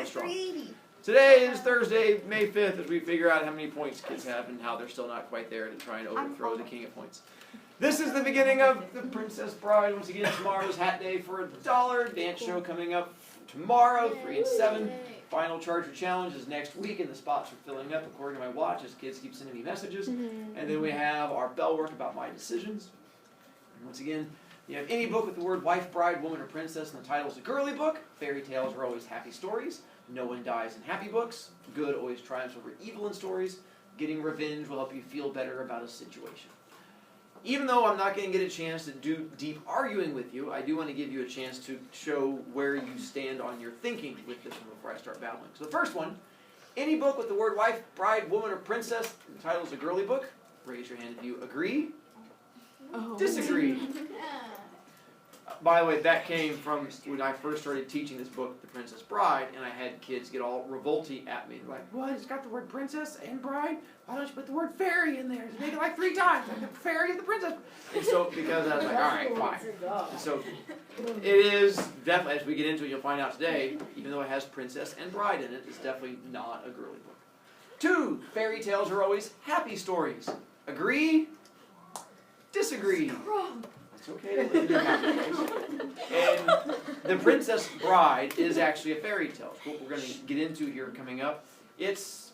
strong. Today is Thursday, May 5th, as we figure out how many points kids have and how they're still not quite there to try and overthrow the king of points. This is the beginning of The Princess Bride. Once again, tomorrow's Hat Day for $1. Dance show coming up tomorrow, 3 and 7. Final Charger Challenge is next week, and the spots are filling up according to my watch as kids keep sending me messages. And then we have our bell work about my decisions. And once again, you have any book with the word wife, bride, woman, or princess, and the title is a girly book. Fairy tales are always happy stories. No one dies in happy books. Good always triumphs over evil in stories. Getting revenge will help you feel better about a situation. Even though I'm not going to get a chance to do deep arguing with you, I do want to give you a chance to show where you stand on your thinking with this one before I start battling. So the first one, any book with the word wife, bride, woman, or princess, the title is a girly book. Raise your hand if you agree. Disagree. By the way, that came from when I first started teaching this book, The Princess Bride, and I had kids get all revolty at me. They're like, what? It's got the word princess and bride? Why don't you put the word fairy in there? Just make it like 3 times, like the fairy and the princess. And so, because I was like, all right, fine. And so, it is definitely, as we get into it, you'll find out today, even though it has princess and bride in it, it's definitely not a girly book. 2, fairy tales are always happy stories. Agree? Disagree. It's okay to live in your happy place. And The Princess Bride is actually a fairy tale. It's what we're going to get into here coming up. It's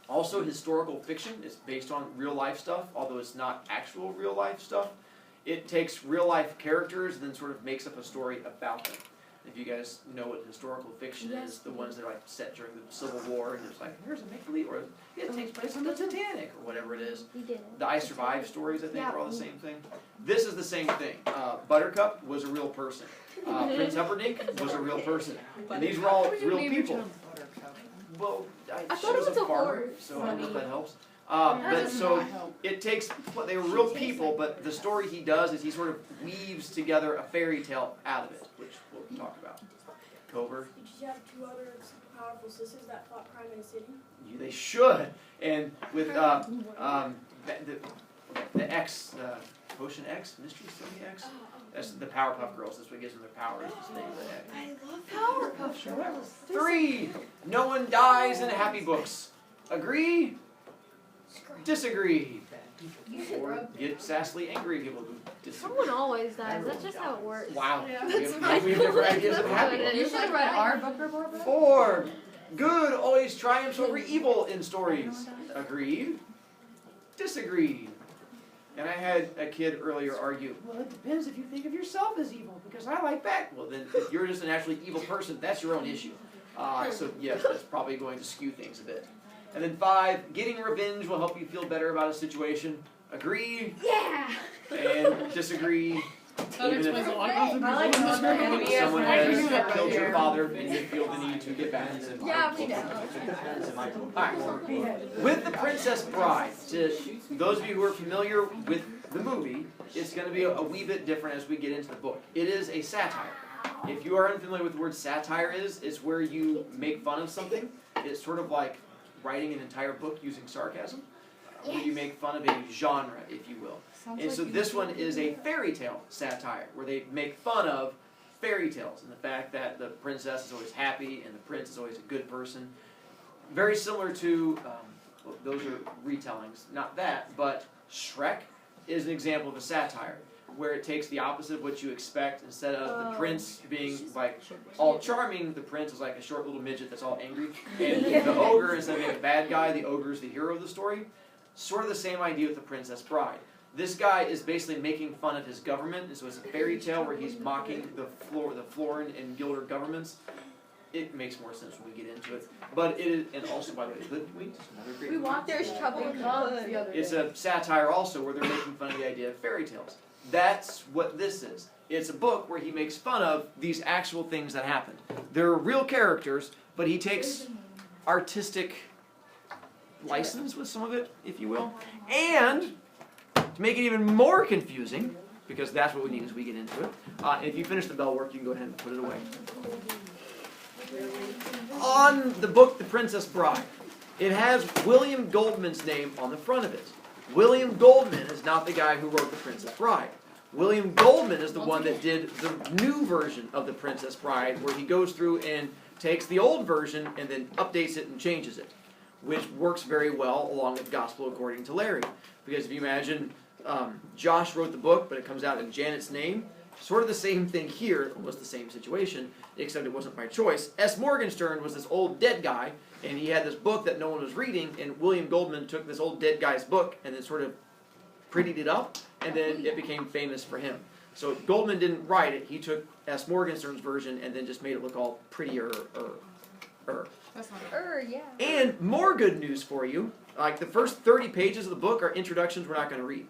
also historical fiction. It's based on real life stuff, although it's not actual real life stuff. It takes real life characters and then sort of makes up a story about them. If you guys know what historical fiction is, the ones that are like set during the Civil War, and it's like, here's a make-believe, or it takes place on the Titanic, or whatever it is. The I Survived stories, I think, are all the same thing. This is the same thing. Buttercup was a real person. Prince Humperdinck was a real person. And these were all real people. Well, I thought it was a farmer, so I hope that helps. But so it takes, they were real people, but the story he does is he sort of weaves together a fairy tale out of it, which we'll talk about. Cover. Did you have 2 other super powerful sisters that fought crime in the city? They should. And with the X, Potion X, Mystery Study X, that's the Powerpuff Girls. That's what gives them their powers. I love Powerpuff Girls. 3, no one dies in happy books. Agree? Disagree. Or get sassily angry people who disagree. Someone always dies. That's just how it works. Wow. Yeah, we have different ideas of happy books. You should have read our book report. 4, good always triumphs over evil in stories. Agreed? Disagreed. And I had a kid earlier argue, well, it depends if you think of yourself as evil, because I like bad. Well, then, if you're just an actually evil person, that's your own issue. So, yes, that's probably going to skew things a bit. And then 5, getting revenge will help you feel better about a situation. Agree? Yeah! And disagree. Even if someone has has killed your father and you feel the need to get back. Yeah, we know. Alright. With The Princess Bride, to those of you who are familiar with the movie, it's going to be a wee bit different as we get into the book. It is a satire. If you are unfamiliar with the word satire is, it's where you make fun of something. It's sort of like writing an entire book using sarcasm, where you make fun of a genre, if you will. And so this one is a fairy tale satire, where they make fun of fairy tales and the fact that the princess is always happy and the prince is always a good person. Very similar to, well, those are retellings, not that, but Shrek is an example of a satire, where it takes the opposite of what you expect. Instead of the prince being like all charming, the prince is like a short little midget that's all angry. And the ogre, instead of being a bad guy, the ogre is the hero of the story. Sort of the same idea with The Princess Bride. This guy is basically making fun of his government, and so it's a fairy tale where he's mocking the Florin and Gilder governments. It makes more sense when we get into it. But it is, and also, by the way, another great movie. There's trouble in the It's a satire also where they're making fun of the idea of fairy tales. That's what this is. It's a book where he makes fun of these actual things that happened. They're real characters, but he takes artistic license with some of it, if you will. And to make it even more confusing, because that's what we need as we get into it, if you finish the bell work, you can go ahead and put it away. On the book, The Princess Bride, it has William Goldman's name on the front of it. William Goldman is not the guy who wrote The Princess Bride. William Goldman is the one that did the new version of The Princess Bride, where he goes through and takes the old version and then updates it and changes it, which works very well along with Gospel According to Larry. Because if you imagine Josh wrote the book, but it comes out in Janet's name, sort of the same thing here. It was the same situation, except it wasn't by choice. S. Morgenstern was this old dead guy, and he had this book that no one was reading, and William Goldman took this old dead guy's book and then sort of prettied it up, and then it became famous for him. So Goldman didn't write it. He took S. Morgenstern's version and then just made it look all prettier. That's not Yeah. And more good news for you. Like the first 30 pages of the book are introductions we're not going to read.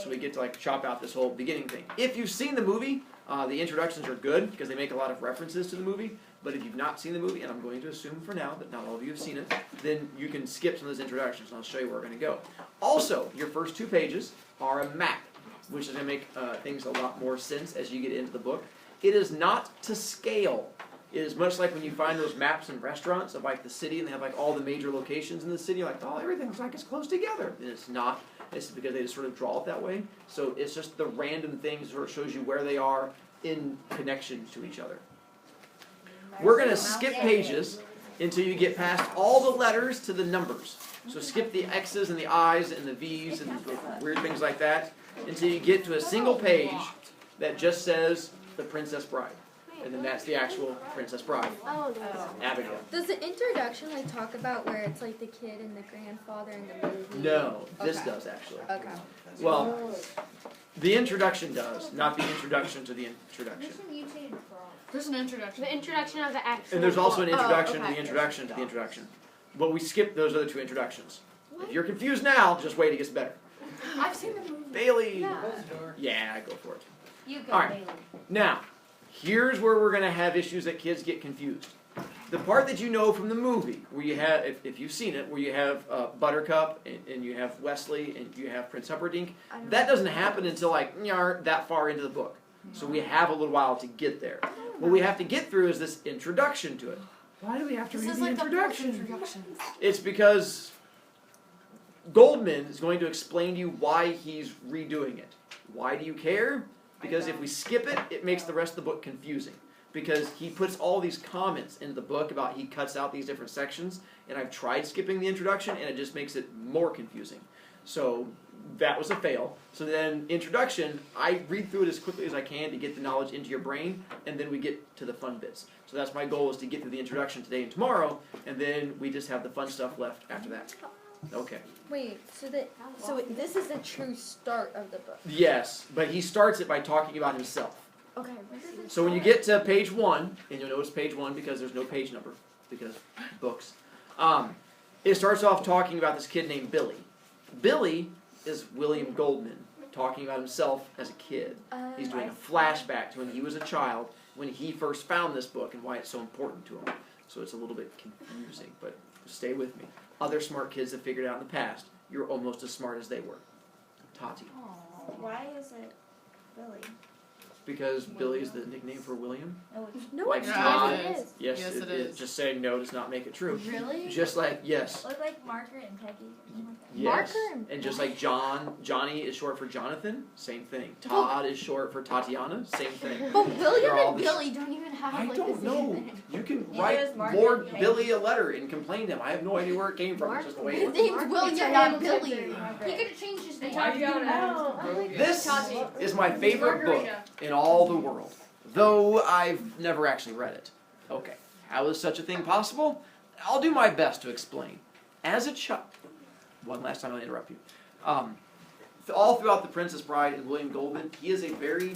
So we get to like chop out this whole beginning thing. If you've seen the movie, the introductions are good because they make a lot of references to the movie. But if you've not seen the movie, and I'm going to assume for now that not all of you have seen it, then you can skip some of those introductions and I'll show you where we're going to go. Also, your first 2 pages are a map, which is going to make things a lot more sense as you get into the book. It is not to scale. It is much like when you find those maps in restaurants of like the city and they have like all the major locations in the city. You're like, oh, everything's like it's close together. And it's not. It's because they just sort of draw it that way. So it's just the random things sort of shows you where they are in connection to each other. We're going to skip pages until you get past all the letters to the numbers. So skip the X's and the I's and the V's and weird things like that until you get to a single page that just says The Princess Bride. And then that's the actual Princess Bride, Oh, Abigail. does the introduction like talk about where it's like the kid and the grandfather in the movie? No, this Okay. does actually. Okay. Well, the introduction does, not the introduction to the introduction. There's an introduction. The introduction of the actual. And there's also an book. introduction to okay. the introduction to the introduction. But we skipped those other 2 introductions. If you're confused now, just wait, it gets better. I've seen the movie. Bailey! Yeah. Yeah, go for it. You go, All right. Bailey. Now, here's where we're going to have issues that kids get confused. The part that you know from the movie, where you have, if you've seen it, where you have Buttercup and you have Wesley and you have Prince Humperdinck, that doesn't happen until like that far into the book. So we have a little while to get there. What we have to get through is this introduction to it. Why do we have to This read is the like the first introduction? introduction. It's because Goldman is going to explain to you why he's redoing it. Why do you care? Because if we skip it, it makes the rest of the book confusing. Because he puts all these comments in the book about he cuts out these different sections, and I've tried skipping the introduction, and it just makes it more confusing. So that was a fail. So then introduction, I read through it as quickly as I can to get the knowledge into your brain, and then we get to the fun bits. So that's my goal, is to get through the introduction today and tomorrow, and then we just have the fun stuff left after that. Okay. Wait, so this is the true start of the book. Yes, but he starts it by talking about himself. Okay. So when you get to page 1, and you'll notice page 1 because there's no page number, because books, it starts off talking about this kid named Billy. Billy is William Goldman talking about himself as a kid. He's doing a flashback to when he was a child, when he first found this book and why it's so important to him. So it's a little bit confusing, but stay with me. Other smart kids have figured out in the past, you're almost as smart as they were. Tati. Why is it Billy? Because Billy is the nickname for William. No, Like it's Todd. not. It is. Yes, Yes, it it is. is. Just saying no does not make it true. Really? Just like, yes. Look like Margaret and Peggy or something like that. Yes. Marker And just like Johnny is short for Jonathan, same thing. Todd is short for Tatiana, same thing. But William They're all and the- Billy don't even have I like don't the know. same name. You can Neither write is Margaret Lord and Billy a letter and complain to him. I have no idea where it came from. It's just the way it His works. name's William, not Billy. He could have changed his name. This is my favorite book in all the world, though I've never actually read it. Okay, how is such a thing possible? I'll do my best to explain. As a child, one last time I'll interrupt you. All throughout The Princess Bride and William Goldman, he is a very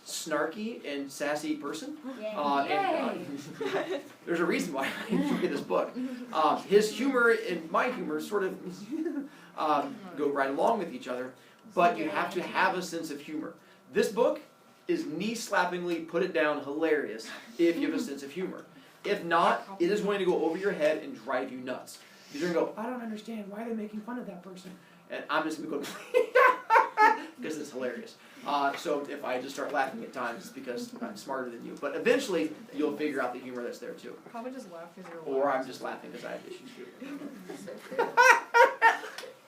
snarky and sassy person. There's a reason why I enjoy this book. His humor and my humor sort of go right along with each other, but you have to have a sense of humor. This book is knee-slappingly, put it down, hilarious if you have a sense of humor. If not, it is going to go over your head and drive you nuts. You're going to go, I don't understand, why are they making fun of that person? And I'm just going to go, because it's hilarious. So if I just start laughing at times, it's because I'm smarter than you. But eventually, you'll figure out the humor that's there too. Probably just laugh because you're Or I'm just laughing because I have issues too.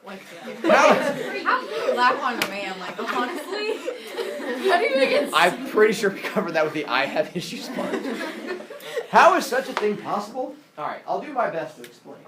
like that. How can you laugh on a man? Like, honestly? How do you even get I'm pretty sure we covered that with the I have issues part. How is such a thing possible? All right, I'll do my best to explain.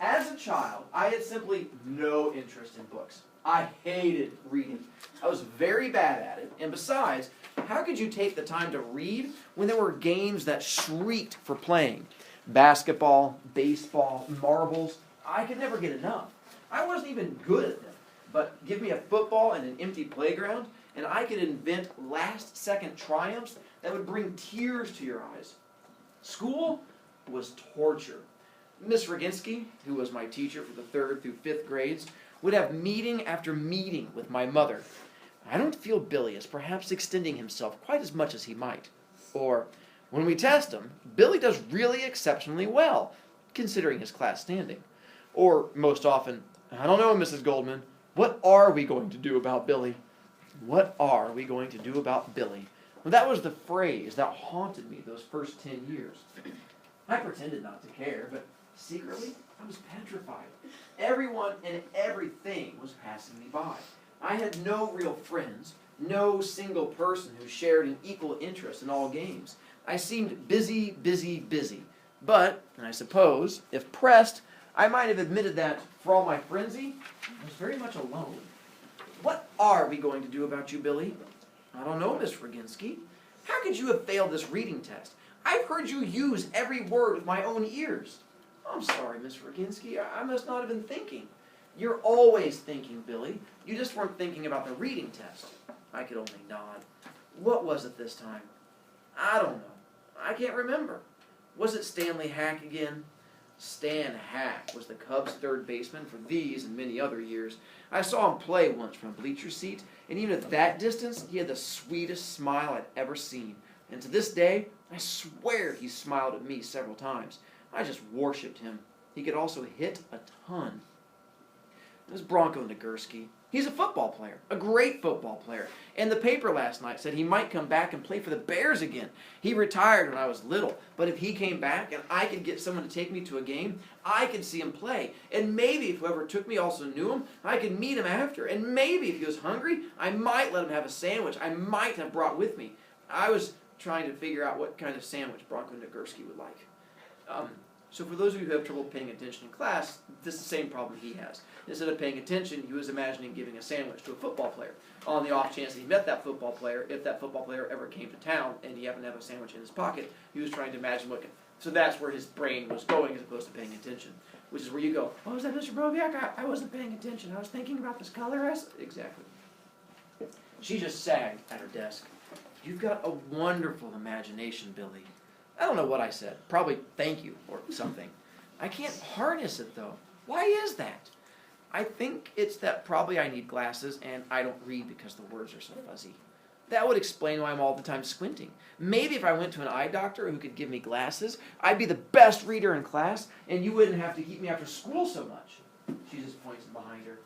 As a child, I had simply no interest in books. I hated reading. I was very bad at it, and besides, how could you take the time to read when there were games that shrieked for playing? Basketball, baseball, marbles, I could never get enough. I wasn't even good at them, but give me a football and an empty playground, and I could invent last-second triumphs that would bring tears to your eyes. School was torture. Miss Roginski, who was my teacher for the 3rd through 5th grades, would have meeting after meeting with my mother. I don't feel Billy is perhaps extending himself quite as much as he might. Or, when we test him, Billy does really exceptionally well, considering his class standing. Or, most often, I don't know, Mrs. Goldman, what are we going to do about Billy? What are we going to do about Billy? Well, that was the phrase that haunted me those first 10 years. I pretended not to care, but secretly, I was petrified. Everyone and everything was passing me by. I had no real friends, no single person who shared an equal interest in all games. I seemed busy, busy, busy. But, and I suppose, if pressed, I might have admitted that, for all my frenzy, I was very much alone. What are we going to do about you, Billy? I don't know, Miss Roginski. How could you have failed this reading test? I've heard you use every word with my own ears. I'm sorry, Miss Roginski. I must not have been thinking. You're always thinking, Billy. You just weren't thinking about the reading test. I could only nod. What was it this time? I don't know. I can't remember. Was it Stanley Hack again? Stan Hack was the Cubs' 3rd baseman for these and many other years. I saw him play once from a bleacher seat, and even at that distance, he had the sweetest smile I'd ever seen. And to this day, I swear he smiled at me several times. I just worshipped him. He could also hit a ton. It was Bronco Nagurski. He's a football player, a great football player. And the paper last night said he might come back and play for the Bears again. He retired when I was little, but if he came back and I could get someone to take me to a game, I could see him play. And maybe if whoever took me also knew him, I could meet him after. And maybe if he was hungry, I might let him have a sandwich I might have brought with me. I was trying to figure out what kind of sandwich Bronco Nagurski would like. So for those of you who have trouble paying attention in class, this is the same problem he has. Instead of paying attention, he was imagining giving a sandwich to a football player. On the off chance that he met that football player, if that football player ever came to town and he happened to have a sandwich in his pocket, he was trying to imagine what could... So that's where his brain was going as opposed to paying attention. Which is where you go, oh, is that Mr. Broviak? I wasn't paying attention. I was thinking about this color. Exactly. She just sagged at her desk. You've got a wonderful imagination, Billy. I don't know what I said. Probably thank you or something. I can't harness it, though. Why is that? I think it's that probably I need glasses and I don't read because the words are so fuzzy. That would explain why I'm all the time squinting. Maybe if I went to an eye doctor who could give me glasses, I'd be the best reader in class and you wouldn't have to keep me after school so much. She just points behind her.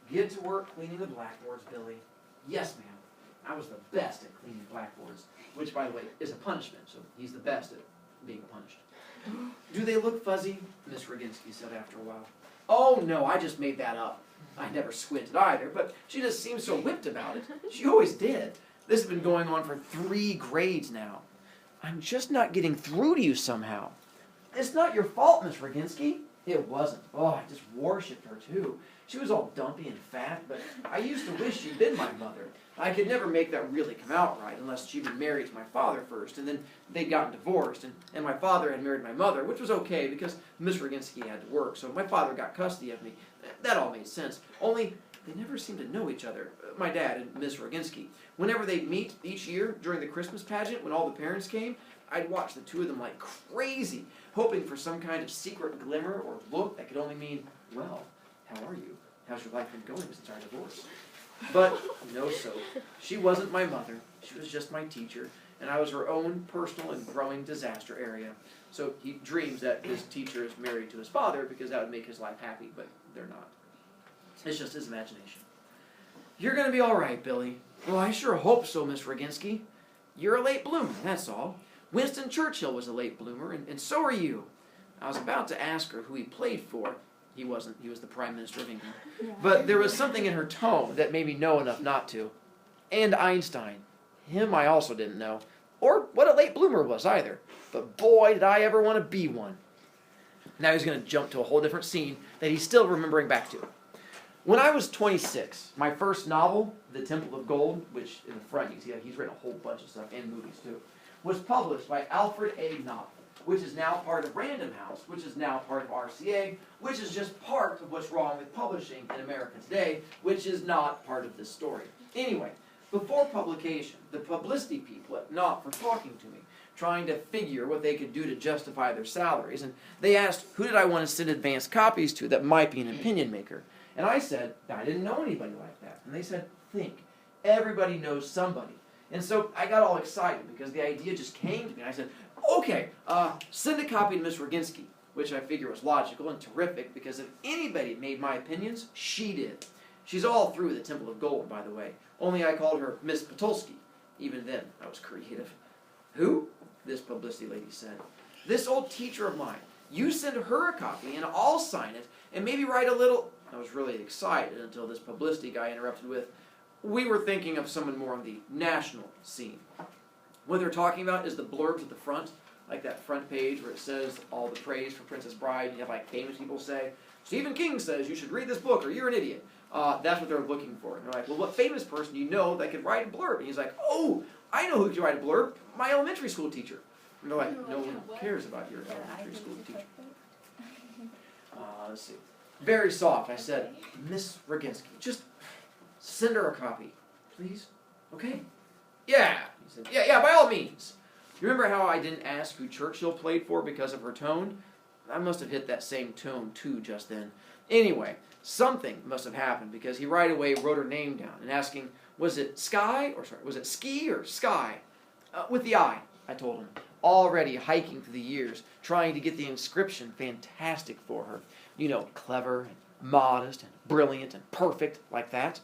Get to work cleaning the blackboards, Billy. Yes, ma'am. I was the best at cleaning blackboards, which, by the way, is a punishment, so he's the best at being punished. Do they look fuzzy? Miss Roginski said after a while. Oh, no, I just made that up. I never squinted either, but she just seems so whipped about it. She always did. This has been going on for 3 grades now. I'm just not getting through to you somehow. It's not your fault, Miss Roginski. It wasn't. Oh, I just worshipped her, too. She was all dumpy and fat, but I used to wish she'd been my mother. I could never make that really come out right unless she'd been married to my father first, and then they'd gotten divorced, and my father had married my mother, which was okay because Miss Roginski had to work, so my father got custody of me. That all made sense. Only they never seemed to know each other, my dad and Miss Roginski. Whenever they'd meet each year during the Christmas pageant, when all the parents came, I'd watch the two of them like crazy, hoping for some kind of secret glimmer or look that could only mean, well, how are you? How's your life been going since our divorce? But no soap. She wasn't my mother. She was just my teacher, and I was her own personal and growing disaster area. So he dreams that his teacher is married to his father because that would make his life happy, but they're not. It's just his imagination. You're going to be all right, Billy. Well, I sure hope so, Miss Roginski. You're a late bloomer, that's all. Winston Churchill was a late bloomer, and so are you. I was about to ask her who he played for. He wasn't. He was the Prime Minister of England. Yeah. But there was something in her tone that made me know enough not to. And Einstein. Him I also didn't know. or what a late bloomer was either. But boy, did I ever want to be one. Now he's going to jump to a whole different scene that he's still remembering back to. When I was 26, my first novel, The Temple of Gold, which in the front you can see he's written a whole bunch of stuff, and movies too, was published by Alfred A. Knopf, which is now part of Random House, which is now part of RCA, which is just part of what's wrong with publishing in America today, which is not part of this story. Anyway, before publication, the publicity people at Knopf were talking to me, trying to figure what they could do to justify their salaries, and they asked who did I want to send advanced copies to that might be an opinion maker. And I said, I didn't know anybody like that. And they said, think. Everybody knows somebody. And so I got all excited because the idea just came to me. I said, okay, send a copy to Miss Roginski, which I figure was logical and terrific because if anybody made my opinions, she did. She's all through the Temple of Gold, by the way. Only I called her Miss Patulski. Even then, I was creative. Who? This publicity lady said. This old teacher of mine. You send her a copy and I'll sign it and maybe write a little... I was really excited until this publicity guy interrupted with, we were thinking of someone more on the national scene. What they're talking about is the blurbs at the front, like that front page where it says all the praise for Princess Bride. You have like famous people say, Stephen King says you should read this book or you're an idiot. That's what they're looking for. And they're like, well, what famous person do you know that could write a blurb? And he's like, oh, I know who could write a blurb. My elementary school teacher. And they're like, no one cares about your elementary school teacher. Let's see. Very soft. I said, Miss Roginski, just send her a copy, please. Okay? Yeah. He said, yeah, by all means. You remember how I didn't ask who Churchill played for because of her tone? I must have hit that same tone too just then. Anyway, something must have happened because he right away wrote her name down and asking, was it Ski or Sky? With the I, I told him. Already hiking through the years, trying to get the inscription fantastic for her. You know, clever and modest and brilliant and perfect like that.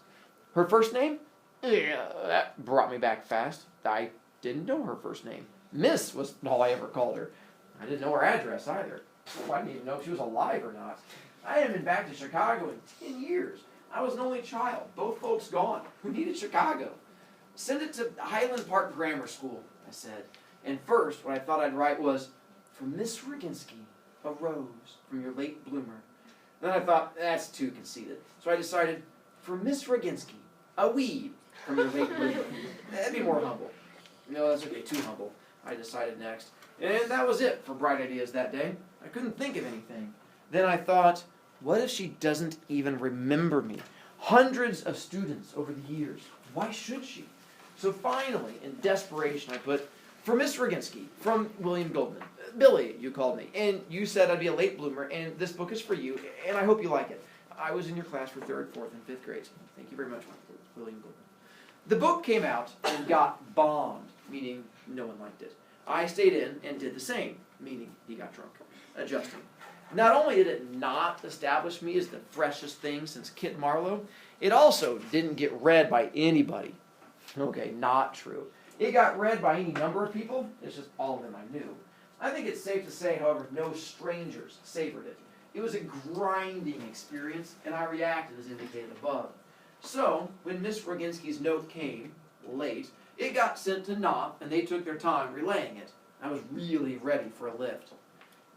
Her first name? Yeah, that brought me back fast. I didn't know her first name. Miss was all I ever called her. I didn't know her address either. I didn't even know if she was alive or not. I hadn't been back to Chicago in 10 years. I was an only child, both folks gone. Who needed Chicago? Send it to Highland Park Grammar School, I said. And first, what I thought I'd write was, from Miss Roginski, a rose from your late bloomer. Then I thought, that's too conceited. So I decided, for Miss Roginski, a weed from your late bloomer. That'd be more humble. No, that's okay, too humble. I decided next. And that was it for bright ideas that day. I couldn't think of anything. Then I thought, what if she doesn't even remember me? Hundreds of students over the years. Why should she? So finally, in desperation, I put, for Miss Roginski, from William Goldman. Billy, you called me, and you said I'd be a late bloomer, and this book is for you, and I hope you like it. I was in your class for 3rd, 4th, and 5th grades. Thank you very much, William Goldman. The book came out and got bombed, meaning no one liked it. I stayed in and did the same, meaning he got drunk, adjusting. Not only did it not establish me as the freshest thing since Kit Marlowe, it also didn't get read by anybody. Okay, not true. It got read by any number of people, it's just all of them I knew. I think it's safe to say, however, no strangers savored it. It was a grinding experience, and I reacted as indicated above. So, when Miss Roginski's note came, late, it got sent to Knopf, and they took their time relaying it. I was really ready for a lift.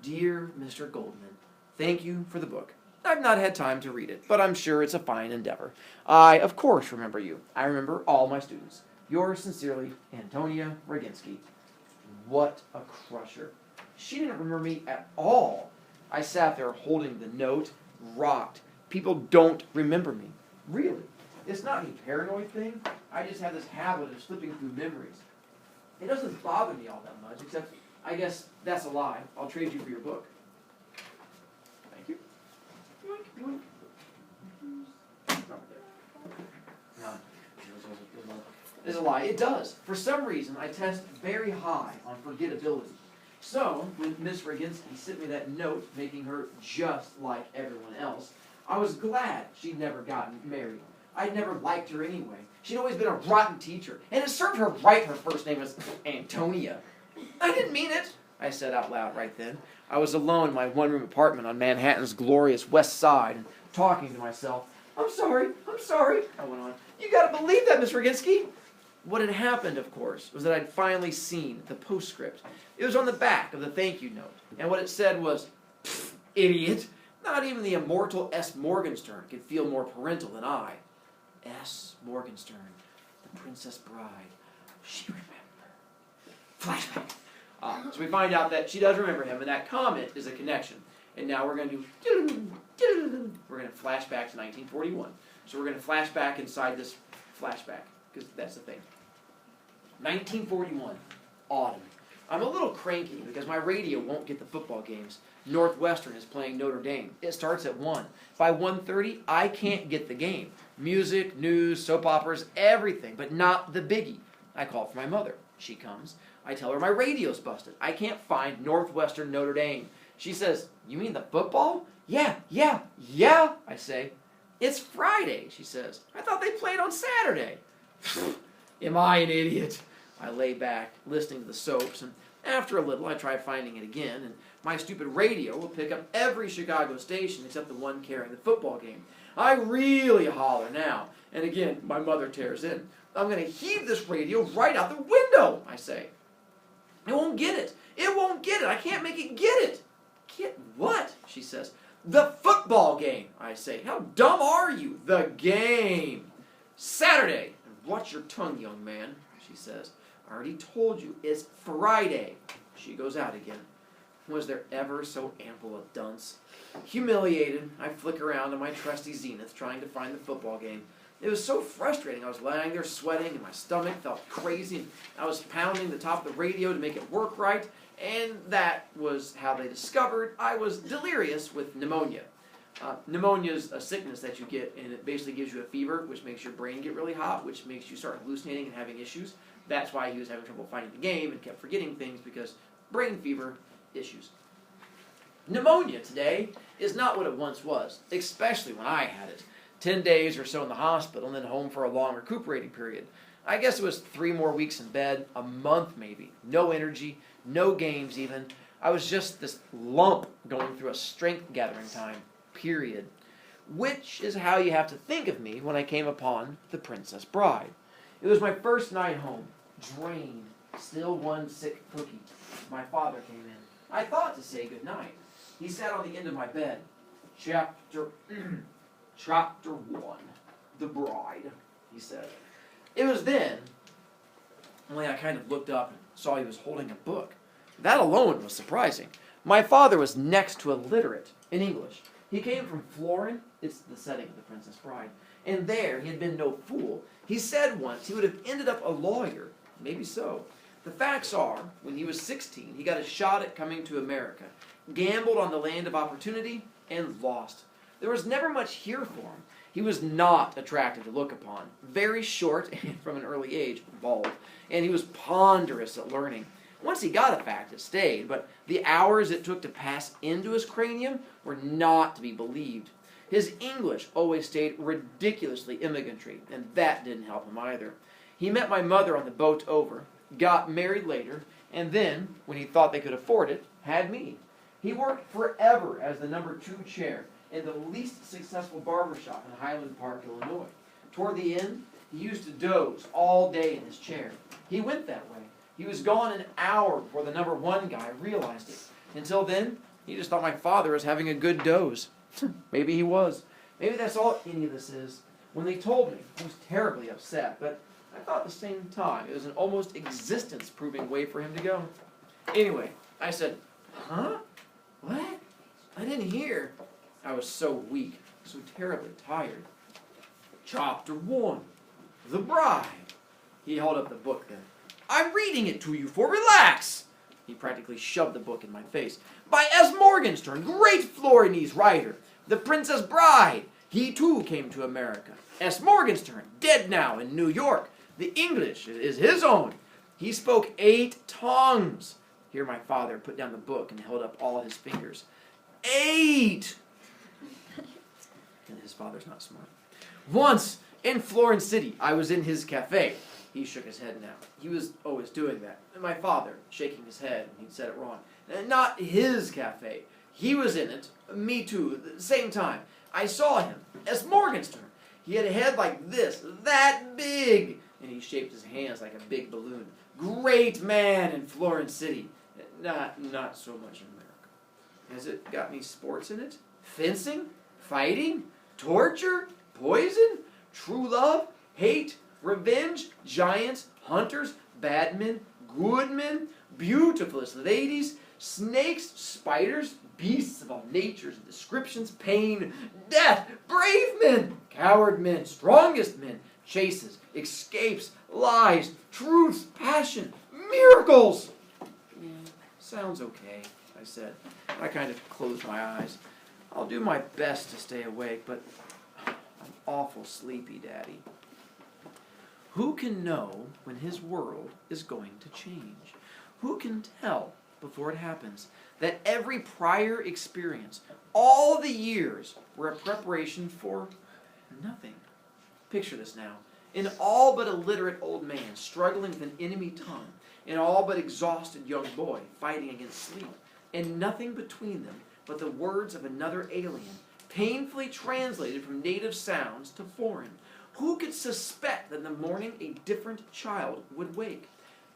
Dear Mr. Goldman, thank you for the book. I've not had time to read it, but I'm sure it's a fine endeavor. I, of course, remember you. I remember all my students. Yours sincerely, Antonia Roginski. What a crusher. She didn't remember me at all. I sat there holding the note, rocked. People don't remember me. Really. It's not any paranoid thing. I just have this habit of slipping through memories. It doesn't bother me all that much, except I guess that's a lie. I'll trade you for your book. Thank you. No. It's a lie. It does. For some reason, I test very high on forgettability. So, when Miss Roginski sent me that note, making her just like everyone else, I was glad she'd never gotten married. I'd never liked her anyway. She'd always been a rotten teacher, and it served her right her first name was Antonia. I didn't mean it, I said out loud right then. I was alone in my one-room apartment on Manhattan's glorious West Side, and talking to myself. I'm sorry, I went on. You gotta believe that, Miss Roginski. What had happened, of course, was that I'd finally seen the postscript. It was on the back of the thank you note, and what it said was, "Idiot! Not even the immortal S. Morgenstern could feel more parental than I." S. Morgenstern, the Princess Bride. She remembered. Flashback. So we find out that she does remember him, and that comment is a connection. And now we're going to do, we're going to flash back to 1941. So we're going to flash back inside this flashback, because that's the thing. 1941, autumn. I'm a little cranky because my radio won't get the football games. Northwestern is playing Notre Dame. It starts at 1. By 1:30, I can't get the game. Music, news, soap operas, everything, but not the biggie. I call for my mother. She comes. I tell her my radio's busted. I can't find Northwestern Notre Dame. She says, "You mean the football?" Yeah, I say. "It's Friday," she says. "I thought they played on Saturday." Am I an idiot? I lay back, listening to the soaps, and after a little I try finding it again, and my stupid radio will pick up every Chicago station except the one carrying the football game. I really holler now, and again my mother tears in. "I'm going to heave this radio right out the window," I say. "It won't get it. It won't get it. I can't make it get it." "Get what?" she says. "The football game," I say. "How dumb are you? The game. Saturday." "And watch your tongue, young man," she says. "I already told you, it's Friday." She goes out again. Was there ever so ample a dunce? Humiliated, I flick around on my trusty Zenith trying to find the football game. It was so frustrating. I was lying there sweating and my stomach felt crazy, and I was pounding the top of the radio to make it work right, and that was how they discovered I was delirious with pneumonia. Pneumonia is a sickness that you get, and it basically gives you a fever, which makes your brain get really hot, which makes you start hallucinating and having issues. That's why he was having trouble finding the game and kept forgetting things, because brain fever issues. Pneumonia today is not what it once was, especially when I had it. 10 days or so in the hospital and then home for a long recuperating period. I guess it was 3 more weeks in bed, a month maybe. No energy, no games even. I was just this lump going through a strength gathering time, period. Which is how you have to think of me when I came upon the Princess Bride. It was my first night home, drained, still one sick cookie. My father came in. I thought to say goodnight. He sat on the end of my bed. Chapter 1, The Bride, he said. It was then, only I kind of looked up and saw he was holding a book. That alone was surprising. My father was next to illiterate in English. He came from Florin, it's the setting of The Princess Bride, and there he had been no fool. He said once he would have ended up a lawyer. Maybe so. The facts are, when he was 16, he got a shot at coming to America, gambled on the land of opportunity, and lost. There was never much here for him. He was not attractive to look upon. Very short, and from an early age, bald. And he was ponderous at learning. Once he got a fact, it stayed, but the hours it took to pass into his cranium were not to be believed. His English always stayed ridiculously immigantry, and that didn't help him either. He met my mother on the boat over, got married later, and then, when he thought they could afford it, had me. He worked forever as the number 2 chair in the least successful barbershop in Highland Park, Illinois. Toward the end, he used to doze all day in his chair. He went that way. He was gone an hour before the number 1 guy realized it. Until then, he just thought my father was having a good doze. Maybe he was. Maybe that's all any of this is. When they told me, I was terribly upset, but I thought at the same time it was an almost existence-proving way for him to go. Anyway, I said, "Huh? What? I didn't hear." I was so weak, so terribly tired. Chapter 1, The Bride. He held up the book then. "I'm reading it to you for relax." He practically shoved the book in my face. "By S. Morgenstern, great Florinese writer. The Princess Bride. He too came to America. S. Morgenstern, dead now in New York. The English is his own. He spoke 8 tongues." Here my father put down the book and held up all his fingers. 8! And his father's not smart. "Once, in Florence City, I was in his cafe." He shook his head now. He was always doing that. And my father, shaking his head, he'd said it wrong. "Not his cafe. He was in it. Me too. At the same time. I saw him. S. Morgenstern. He had a head like this. That big. and he shaped his hands like a big balloon. Great man in Florence City. Not so much in America. Has it got any sports in it? Fencing? Fighting? Torture? Poison? True love? Hate? Revenge? Giants? Hunters? Bad men? Good men? Beautifulest ladies? Snakes? Spiders? Beasts of all natures and descriptions? Pain? Death? Brave men? Coward men? Strongest men? Chases? Escapes? Lies? Truths? Passion? Miracles! Sounds okay, I said. I kind of closed my eyes. I'll do my best to stay awake, but I'm awful sleepy, Daddy. Who can know when his world is going to change? Who can tell before it happens that every prior experience, all the years, were a preparation for nothing? Picture this now. An all but illiterate old man struggling with an enemy tongue, an all but exhausted young boy fighting against sleep, and nothing between them but the words of another alien, painfully translated from native sounds to foreign. Who could suspect that in the morning a different child would wake?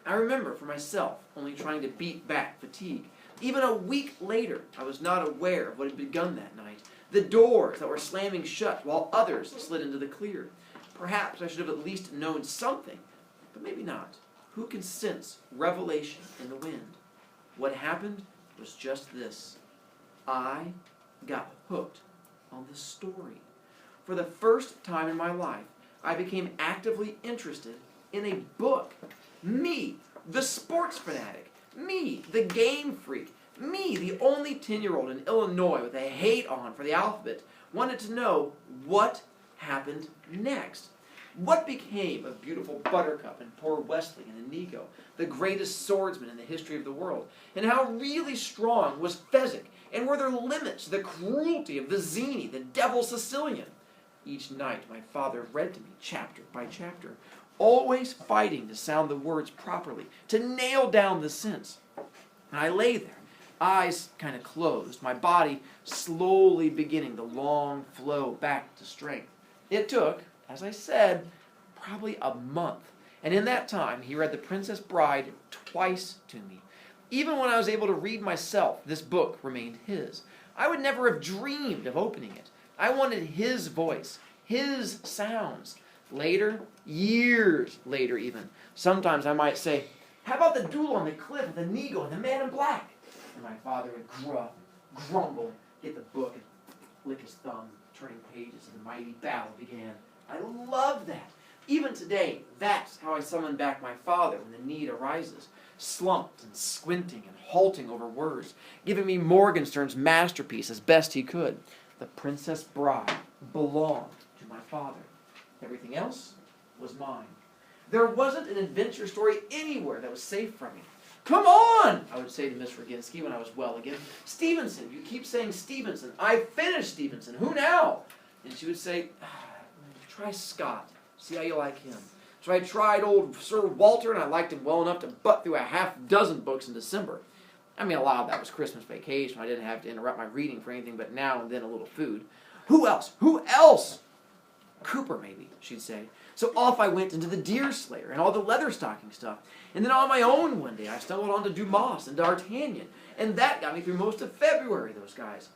I remember for myself only trying to beat back fatigue. Even a week later, I was not aware of what had begun that night. The doors that were slamming shut while others slid into the clear. Perhaps I should have at least known something, but maybe not. Who can sense revelation in the wind? What happened was just this. I got hooked on the story. For the first time in my life, I became actively interested in a book. Me, the sports fanatic. Me, the game freak. Me, the only 10-year-old in Illinois with a hate on for the alphabet, wanted to know what happened next. What became of beautiful Buttercup and poor Wesley and Inigo, the greatest swordsmen in the history of the world? And how really strong was Fezzik? And were there limits to the cruelty of Vizzini, the devil Sicilian? Each night my father read to me chapter by chapter, always fighting to sound the words properly, to nail down the sense. And I lay there, eyes kind of closed, my body slowly beginning the long flow back to strength. It took, as I said, probably a month. And in that time, he read The Princess Bride twice to me. Even when I was able to read myself, this book remained his. I would never have dreamed of opening it. I wanted his voice, his sounds. Later, years later even, sometimes I might say, "How about the duel on the cliff with Inigo and the man in black?" And my father would grumble, get the book and lick his thumb, turning pages, and the mighty battle began. I love that. Even today, that's how I summon back my father when the need arises. Slumped and squinting and halting over words, giving me Morgenstern's masterpiece as best he could. The Princess Bride belonged to my father. Everything else was mine. There wasn't an adventure story anywhere that was safe from me. "Come on," I would say to Miss Roginski when I was well again. "Stevenson, you keep saying Stevenson. I finished Stevenson. Who now?" And she would say, "Try Scott. See how you like him." So I tried old Sir Walter, and I liked him well enough to butt through a half-dozen books in December. I mean, a lot of that was Christmas vacation. I didn't have to interrupt my reading for anything but now and then a little food. "Who else? Who else?" "Cooper, maybe," she'd say. So off I went into the Deerslayer and all the Leatherstocking stuff. And then on my own one day, I stumbled onto Dumas and D'Artagnan. And that got me through most of February, those guys.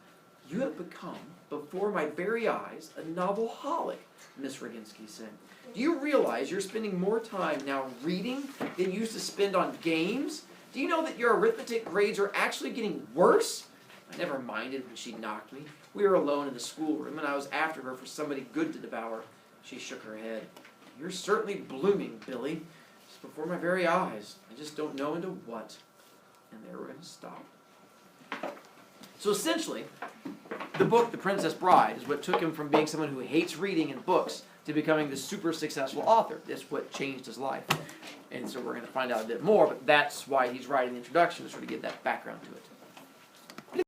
"You have become, before my very eyes, a novelholic," Miss Roginski said. "Do you realize you're spending more time now reading than you used to spend on games? Do you know that your arithmetic grades are actually getting worse?" I never minded when she knocked me. We were alone in the schoolroom, and I was after her for somebody good to devour. She shook her head. "You're certainly blooming, Billy. Just before my very eyes. I just don't know into what." And there we're going to stop. So essentially, the book, The Princess Bride, is what took him from being someone who hates reading and books to becoming the super successful author. That's what changed his life. And so we're going to find out a bit more, but that's why he's writing the introduction, to sort of give that background to it.